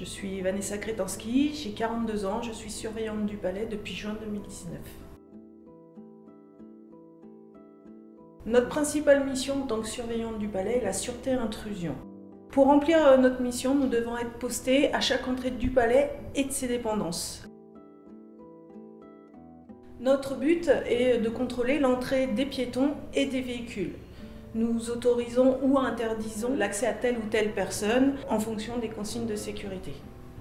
suis Vanessa Kretanski, j'ai 42 ans, je suis surveillante du palais depuis juin 2019. Notre principale mission en tant que surveillante du palais est la sûreté intrusion. Pour remplir notre mission, nous devons être postés à chaque entrée du palais et de ses dépendances. Notre but est de contrôler l'entrée des piétons et des véhicules. Nous autorisons ou interdisons l'accès à telle ou telle personne en fonction des consignes de sécurité.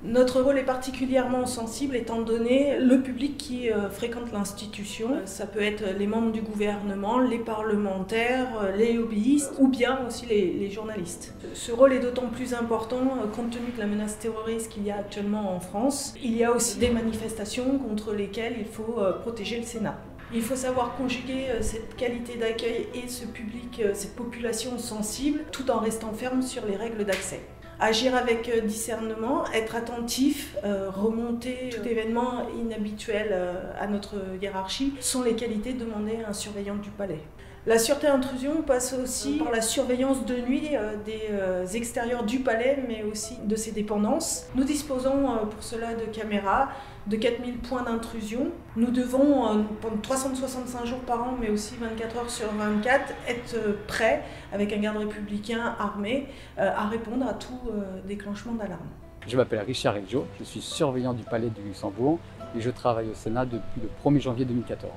Notre rôle est particulièrement sensible étant donné le public qui fréquente l'institution. Ça peut être les membres du gouvernement, les parlementaires, les lobbyistes ou bien aussi les journalistes. Ce rôle est d'autant plus important compte tenu de la menace terroriste qu'il y a actuellement en France. Il y a aussi des manifestations contre lesquelles il faut protéger le Sénat. Il faut savoir conjuguer cette qualité d'accueil et ce public, cette population sensible, tout en restant ferme sur les règles d'accès. Agir avec discernement, être attentif, remonter tout événement inhabituel à notre hiérarchie sont les qualités demandées à un surveillant du palais. La sûreté intrusion passe aussi par la surveillance de nuit des extérieurs du palais, mais aussi de ses dépendances. Nous disposons pour cela de caméras, de 4000 points d'intrusion. Nous devons, pendant 365 jours par an, mais aussi 24 heures sur 24, être prêts, avec un garde républicain armé, à répondre à tout déclenchement d'alarme. Je m'appelle Richard Eljo, je suis surveillant du Palais du Luxembourg et je travaille au Sénat depuis le 1er janvier 2014.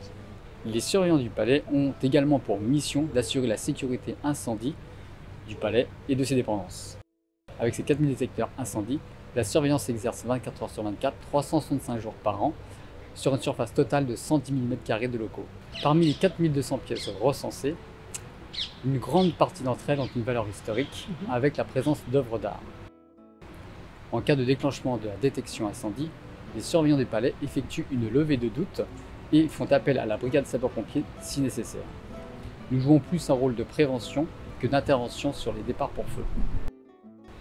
Les surveillants du palais ont également pour mission d'assurer la sécurité incendie du palais et de ses dépendances. Avec ses 4000 détecteurs incendie, la surveillance s'exerce 24 heures sur 24, 365 jours par an, sur une surface totale de 110 000 m² de locaux. Parmi les 4200 pièces recensées, une grande partie d'entre elles ont une valeur historique avec la présence d'œuvres d'art. En cas de déclenchement de la détection incendie, les surveillants du palais effectuent une levée de doute et font appel à la brigade sapeurs-pompiers si nécessaire. Nous jouons plus un rôle de prévention que d'intervention sur les départs pour feu.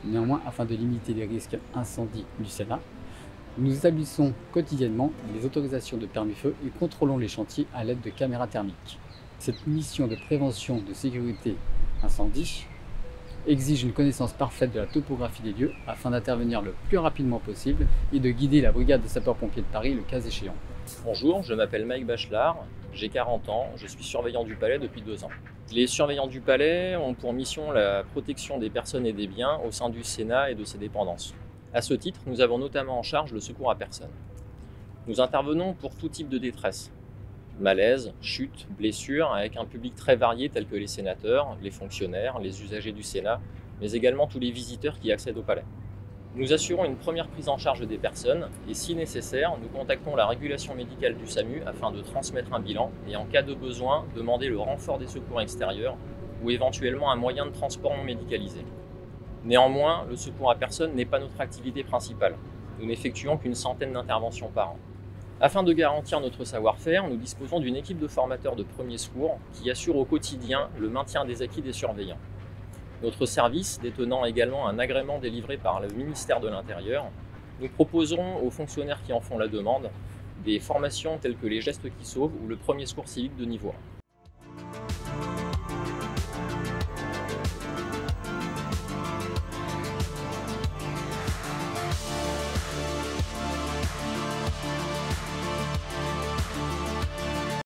Néanmoins, afin de limiter les risques incendies du Sénat, nous établissons quotidiennement les autorisations de permis feu et contrôlons les chantiers à l'aide de caméras thermiques. Cette mission de prévention de sécurité incendie exige une connaissance parfaite de la topographie des lieux afin d'intervenir le plus rapidement possible et de guider la brigade de sapeurs-pompiers de Paris le cas échéant. Bonjour, je m'appelle Mike Bachelard, j'ai 40 ans, je suis surveillant du palais depuis 2 ans. Les surveillants du palais ont pour mission la protection des personnes et des biens au sein du Sénat et de ses dépendances. À ce titre, nous avons notamment en charge le secours à personne. Nous intervenons pour tout type de détresse. Malaise, chute, blessures, avec un public très varié tel que les sénateurs, les fonctionnaires, les usagers du Sénat, mais également tous les visiteurs qui accèdent au palais. Nous assurons une première prise en charge des personnes et si nécessaire, nous contactons la régulation médicale du SAMU afin de transmettre un bilan et en cas de besoin, demander le renfort des secours extérieurs ou éventuellement un moyen de transport non médicalisé. Néanmoins, le secours à personne n'est pas notre activité principale. Nous n'effectuons qu'une centaine d'interventions par an. Afin de garantir notre savoir-faire, nous disposons d'une équipe de formateurs de premiers secours qui assure au quotidien le maintien des acquis des surveillants. Notre service, détenant également un agrément délivré par le ministère de l'Intérieur, nous proposerons aux fonctionnaires qui en font la demande des formations telles que les gestes qui sauvent ou le premier secours civique de niveau 1.